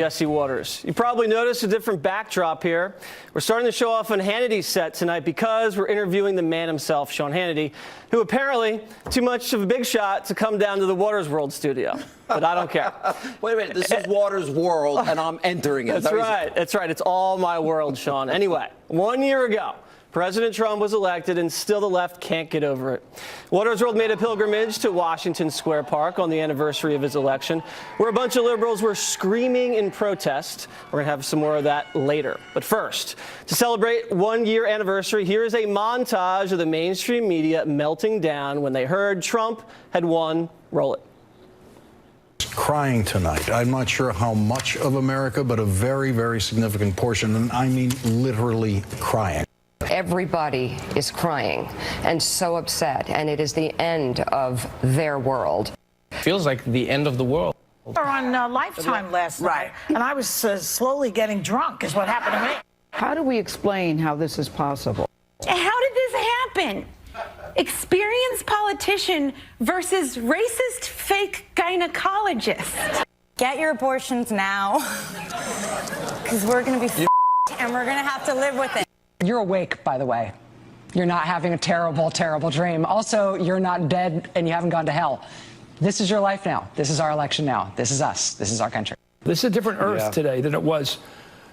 Jesse Waters. You probably noticed a different backdrop here. We're starting to show off on Hannity's set tonight because we're interviewing the man himself, Sean Hannity, who apparently too much of a big shot to come down to the Waters World studio. But I don't care. Wait a minute, this is Waters World and I'm entering it. That's right. That's right. It's all my world, Sean. Anyway, 1 year ago, President Trump was elected, and still the left can't get over it. Waters World made a pilgrimage to Washington Square Park on the anniversary of his election, where a bunch of liberals were screaming in protest. We're going to have some more of that later. But first, to celebrate 1 year anniversary, here is a montage of the mainstream media melting down when they heard Trump had won. Roll it. Crying tonight. I'm not sure how much of America, but a very, very significant portion, and I mean literally crying. Everybody is crying and so upset, and it is the end of their world. Feels like the end of the world. On Lifetime last night, and I was slowly getting drunk is what happened to me. How do we explain how this is possible? How did this happen? Experienced politician versus racist fake gynecologist. Get your abortions now, because we're going to be and we're going to have to live with it. You're awake, by the way. You're not having a terrible, terrible dream. Also, you're not dead and you haven't gone to hell. This is your life now. This is our election now. This is us. This is our country. This is a different Earth today than it was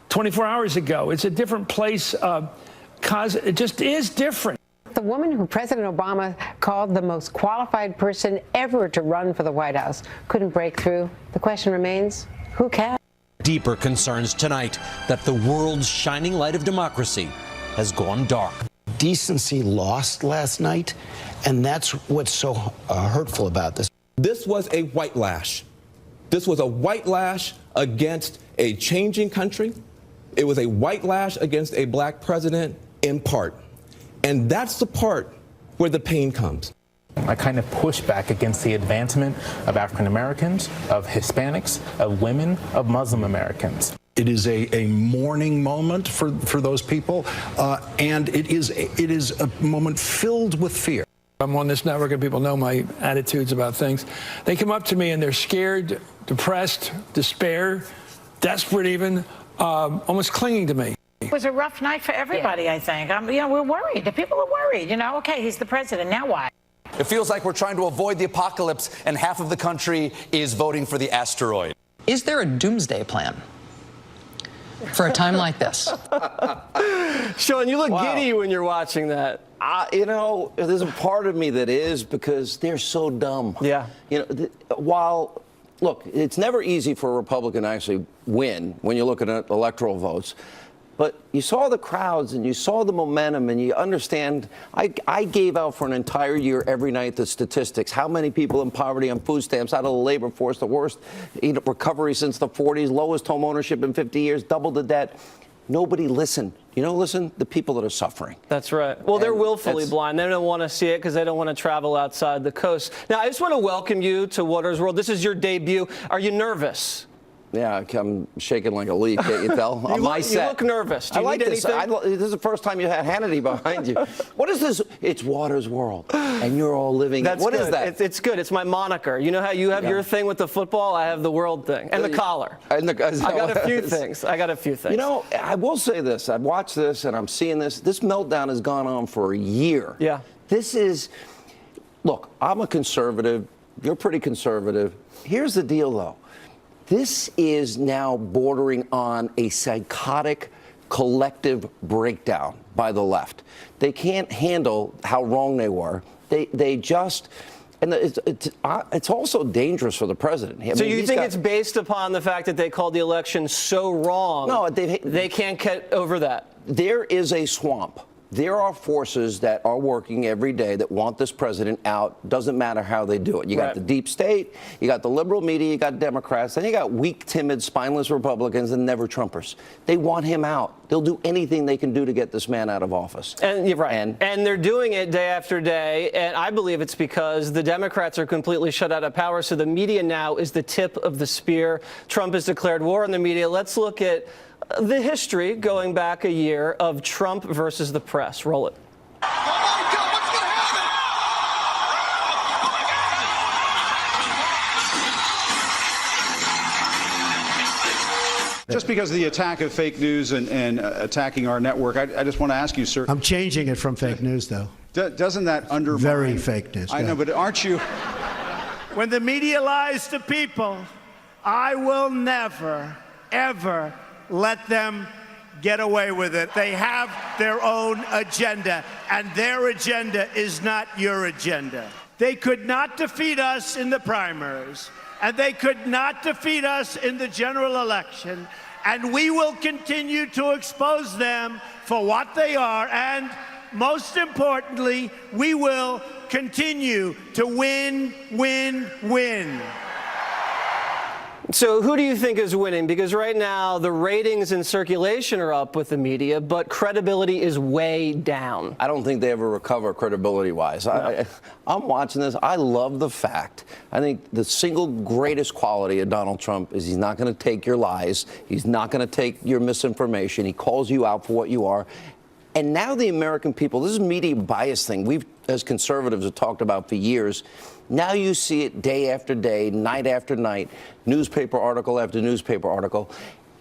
24 hours ago. It's a different place. It just is different. The woman who President Obama called the most qualified person ever to run for the White House couldn't break through. The question remains, who can? Deeper concerns tonight that the world's shining light of democracy has gone dark. Decency lost last night, and that's what's so hurtful about this. This was a white lash. This was a white lash against a changing country. It was a white lash against a black president in part. And that's the part where the pain comes. I kind of push back against the advancement of African Americans, of Hispanics, of women, of Muslim Americans. It is a mourning moment for those people, and it is a moment filled with fear. I'm on this network and people know my attitudes about things. They come up to me and they're scared, depressed, despair, desperate even, almost clinging to me. It was a rough night for everybody, I think. We're worried. The people are worried. Okay, he's the president. Now what? It feels like we're trying to avoid the apocalypse and half of the country is voting for the asteroid. Is there a doomsday plan for a time like this? Sean, you look giddy when you're watching that. There's a part of me that is, because they're so dumb. Yeah. Look, it's never easy for a Republican to actually win when you're looking at electoral votes. But you saw the crowds and you saw the momentum and you understand. I gave out for an entire year every night the statistics. How many people in poverty on food stamps, out of the labor force, the worst recovery since the 40s, lowest home ownership in 50 years, double the debt. Nobody listened. Listen, the people that are suffering. That's right. Well, they're willfully blind. They don't want to see it because they don't want to travel outside the coast. Now, I just want to welcome you to Waters World. This is your debut. Are you nervous? Yeah, I'm shaking like a leaf, can't you tell? On my set. You look nervous. Do you need this. anything? This is the first time you had Hannity behind you. What is this? It's Waters World, and you're all living. What is that? It's good. It's my moniker. You know how you have your thing with the football? I have the world thing. And the collar. I got a few things. I will say this. I've watched this, and I'm seeing this. This meltdown has gone on for a year. Yeah. Look, I'm a conservative. You're pretty conservative. Here's the deal, though. This is now bordering on a psychotic collective breakdown by the left. They can't handle how wrong they were. They just, and it's also dangerous for the president. So you think it's based upon the fact that they called the election so wrong? No, they can't get over that. There is a swamp. There are forces that are working every day that want this president out. Doesn't matter how they do it. You got the deep state, you got the liberal media, you got Democrats, then you got weak, timid, spineless Republicans and never Trumpers. They want him out. They'll do anything they can do to get this man out of office. And you're right. And they're doing it day after day. And I believe it's because the Democrats are completely shut out of power. So the media now is the tip of the spear. Trump has declared war on the media. Let's look at the history going back a year of Trump versus the press. Roll it. Oh my God, what's going to happen? Oh my God! Just because of the attack of fake news and attacking our network, I just want to ask you, sir. I'm changing it from fake news, though. Doesn't that undermine... Very fake news. I know, but aren't you... When the media lies to people, I will never, ever let them get away with it. They have their own agenda, and their agenda is not your agenda. They could not defeat us in the primaries, and they could not defeat us in the general election, and we will continue to expose them for what they are, and most importantly, we will continue to win, win, win. So who do you think is winning? Because right now the ratings and circulation are up with the media, but credibility is way down. I don't think they ever recover credibility-wise. No. I'm watching this. I love the fact. I think the single greatest quality of Donald Trump is he's not going to take your lies. He's not going to take your misinformation. He calls you out for what you are. And now the American people, this is a media bias thing we've, as conservatives, have talked about for years. Now you see it day after day, night after night, newspaper article after newspaper article.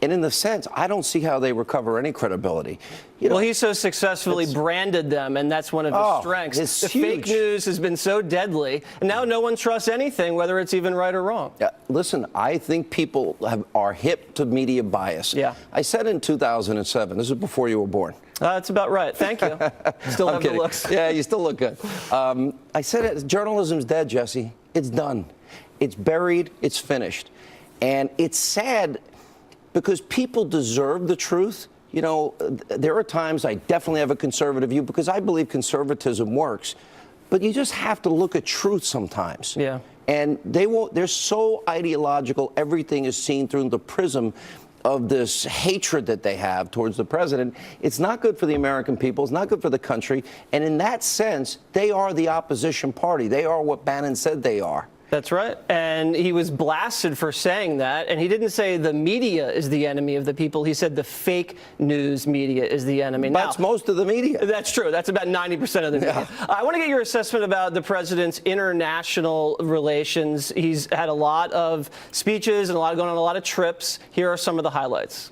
And in the sense, I don't see how they recover any credibility. You know, well, he so successfully branded them, and that's one of his strengths. It's the huge. Fake news has been so deadly, and now no one trusts anything, whether it's even right or wrong. Listen, I think people are hip to media bias. Yeah. I said in 2007, this is before you were born. That's about right. Thank you. Still have the looks. Yeah, you still look good. I said journalism's dead, Jesse. It's done. It's buried. It's finished. And it's sad because people deserve the truth. You know, there are times I definitely have a conservative view because I believe conservatism works. But you just have to look at truth sometimes. Yeah. And they're so ideological. Everything is seen through the prism of this hatred that they have towards the president. It's not good for the American people. It's not good for the country. And in that sense, they are the opposition party. They are what Bannon said they are. That's right. And he was blasted for saying that. And he didn't say the media is the enemy of the people. He said the fake news media is the enemy. That's most of the media. That's true. That's about 90% of the media. I want to get your assessment about the president's international relations. He's had a lot of speeches and going on a lot of trips. Here are some of the highlights.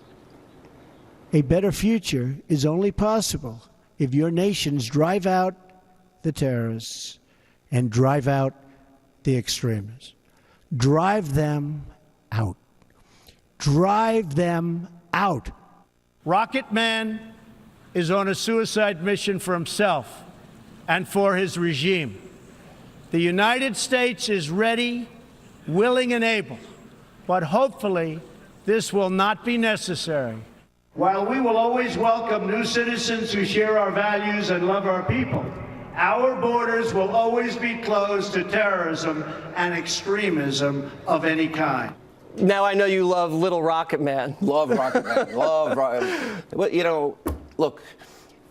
A better future is only possible if your nations drive out the terrorists and drive out the extremists. Drive them out. Drive them out. Rocket Man is on a suicide mission for himself and for his regime. The United States is ready, willing, and able, but hopefully this will not be necessary. While we will always welcome new citizens who share our values and love our people, our borders will always be closed to terrorism and extremism of any kind. Now I know you love Little Rocket Man. Love Rocket Man. Love Rocket Man. But, you know, look,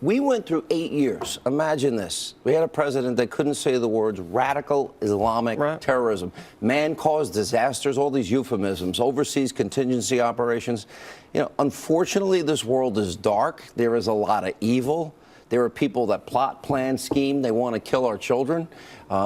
we went through 8 years. Imagine this. We had a president that couldn't say the words radical Islamic terrorism, man-caused disasters, all these euphemisms, overseas contingency operations. You know, unfortunately, this world is dark. There is a lot of evil. There are people that plot, plan, scheme. They want to kill our children.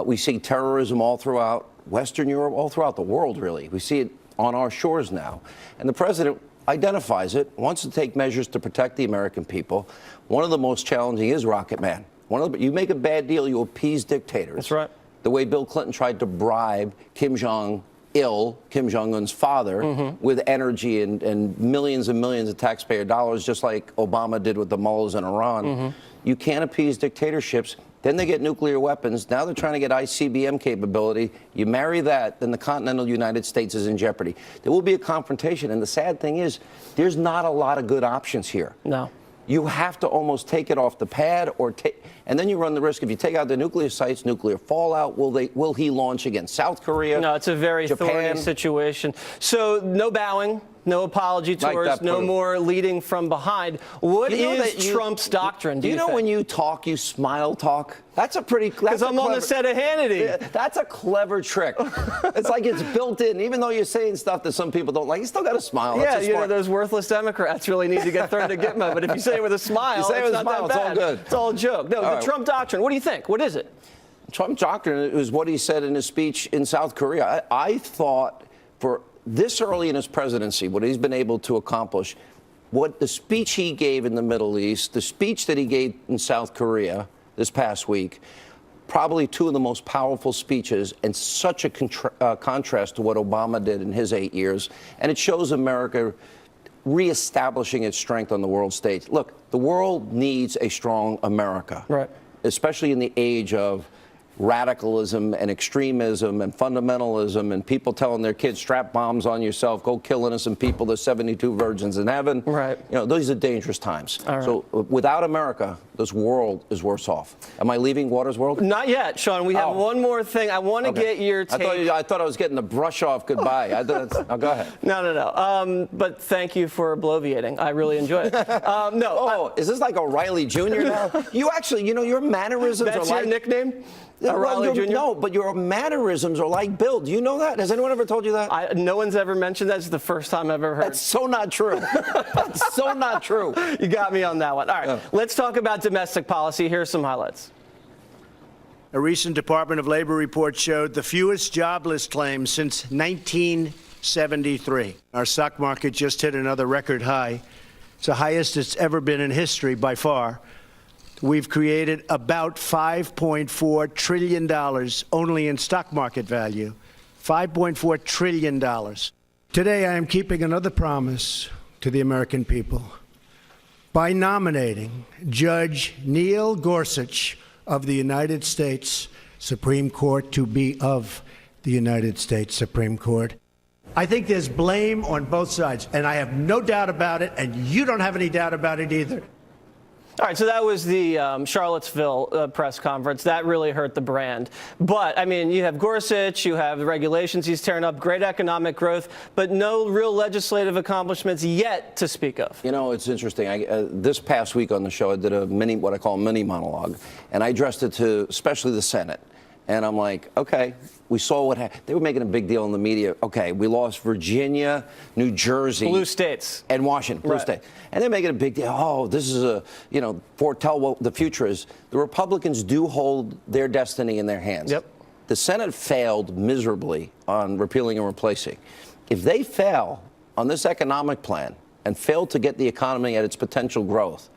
We see terrorism all throughout Western Europe, all throughout the world, really. We see it on our shores now. And the president identifies it, wants to take measures to protect the American people. One of the most challenging is Rocket Man. You make a bad deal, you appease dictators. That's right. The way Bill Clinton tried to bribe Kim Jong-il, Kim Jong-un's father, with energy and millions of taxpayer dollars, just like Obama did with the mullahs in Iran. You can't appease dictatorships. Then they get nuclear weapons. Now they're trying to get ICBM capability. You marry that, then the continental United States is in jeopardy. There will be a confrontation. And the sad thing is, there's not a lot of good options here. No. You have to almost take it off the pad, and then you run the risk, if you take out the nuclear sites, nuclear fallout, will he launch against South Korea? No, it's a very Japan? thorny situation. So no bowing, no apology tours, no more leading from behind. What is Trump's doctrine, do you think? When you talk, you smile talk? That's a pretty clever... Because I'm on the set of Hannity. That's a clever trick. It's like it's built in. Even though you're saying stuff that some people don't like, you still got to smile. Yeah, you know, those worthless Democrats really need to get thrown to Gitmo. But if you say it with a smile, it's not that bad. It's all good. It's all a joke. No, the Trump doctrine, what do you think? What is it? Trump doctrine is what he said in his speech in South Korea. I thought for this early in his presidency, what he's been able to accomplish, what the speech he gave in the Middle East, the speech that he gave in South Korea this past week, probably two of the most powerful speeches, and such a contrast to what Obama did in his 8 years. And it shows America reestablishing its strength on the world stage. Look, the world needs a strong America, right? Especially in the age of radicalism and extremism and fundamentalism and people telling their kids, strap bombs on yourself, go kill innocent people, there's 72 virgins in heaven. Right. You know, those are dangerous times. All right. So without America, this world is worse off. Am I leaving Waters World? Not yet, Sean. We have one more thing. I want to get your take. I thought I was getting the brush off goodbye. Oh, go ahead. No. But thank you for bloviating. I really enjoyed it. Is this like O'Reilly Jr. now? You actually, you know, your mannerisms That's are like... your nickname? Well, no, but your mannerisms are like Bill. Do you know that? Has anyone ever told you that? No one's ever mentioned that. It's the first time I've ever heard. That's so not true. That's so not true. You got me on that one. All right, let's talk about domestic policy. Here's some highlights. A recent Department of Labor report showed the fewest jobless claims since 1973. Our stock market just hit another record high. It's the highest it's ever been in history by far. We've created about $5.4 trillion only in stock market value. $5.4 trillion. Today, I am keeping another promise to the American people by nominating Judge Neil Gorsuch of the United States Supreme Court to be of the United States Supreme Court. I think there's blame on both sides, and I have no doubt about it, and you don't have any doubt about it either. All right, so that was the Charlottesville press conference. That really hurt the brand. But, I mean, you have Gorsuch, you have the regulations he's tearing up, great economic growth, but no real legislative accomplishments yet to speak of. You know, it's interesting. This past week on the show, I did what I call a mini monologue, and I addressed it to especially the Senate. And I'm like, okay, we saw what happened. They were making a big deal in the media. Okay, we lost Virginia, New Jersey. Blue states. And Washington, blue state. And they're making a big deal. Oh, this is foretell what the future is. The Republicans do hold their destiny in their hands. Yep. The Senate failed miserably on repealing and replacing. If they fail on this economic plan and fail to get the economy at its potential growth,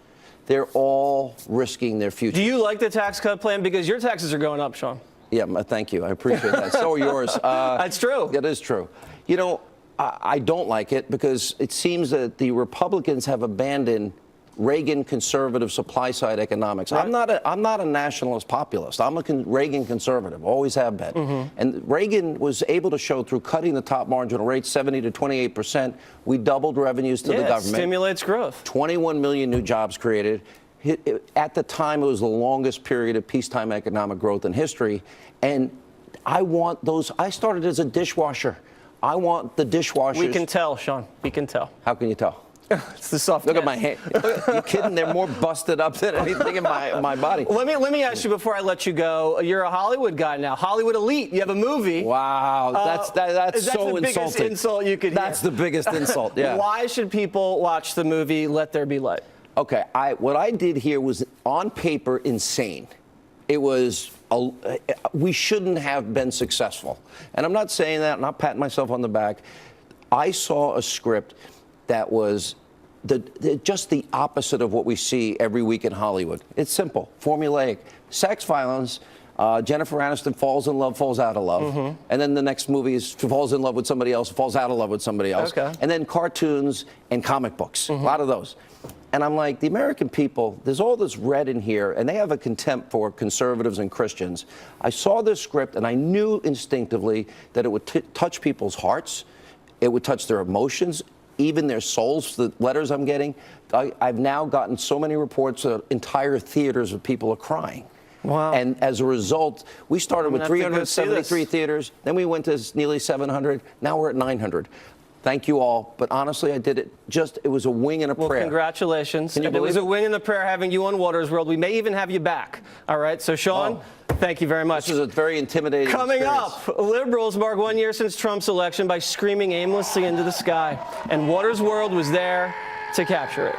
they're all risking their future. Do you like the tax cut plan? Because your taxes are going up, Sean. Yeah, thank you. I appreciate that. So are yours. That's true. It is true. You know, I don't like it because it seems that the Republicans have abandoned Reagan conservative supply side economics. Right. I'm not a nationalist populist. I'm a Reagan conservative, always have been. Mm-hmm. And Reagan was able to show through cutting the top marginal rate 70 to 28%, we doubled revenues to the government. It stimulates growth. 21 million new jobs created. At the time, it was the longest period of peacetime economic growth in history. And I want those. I started as a dishwasher. I want the dishwashers. We can tell, Sean. We can tell. How can you tell? It's the soft. Look at my hand. You kidding? They're more busted up than anything in my body. Let me ask you before I let you go. You're a Hollywood guy now. Hollywood elite. You have a movie. Wow, that's so the biggest insulting. Insult you could hear. That's the biggest insult. Yeah. Why should people watch the movie Let There Be Light? Okay, what I did here was on paper insane. It was we shouldn't have been successful, and I'm not saying that. I'm not patting myself on the back. I saw a script that was just the opposite of what we see every week in Hollywood. It's simple, formulaic, sex, violence. Jennifer Aniston falls in love, falls out of love. Mm-hmm. And then the next movie is falls in love with somebody else, falls out of love with somebody else. Okay. And then cartoons and comic books, mm-hmm. a lot of those. And I'm like, the American people, there's all this red in here, and they have a contempt for conservatives and Christians. I saw this script, and I knew instinctively that it would touch people's hearts. It would touch their emotions, even their souls, the letters I'm getting. I've now gotten so many reports that entire theaters of people are crying. Wow. And as a result, we started with 373 theaters, then we went to nearly 700, now we're at 900. Thank you all, but honestly, I did it it was a wing and a prayer. Well, congratulations. Can you believe it was a wing and a prayer having you on Waters World. We may even have you back. All right, so Sean, thank you very much. This is a very intimidating Coming experience. up, liberals mark 1 year since Trump's election by screaming aimlessly into the sky, and Waters World was there to capture it.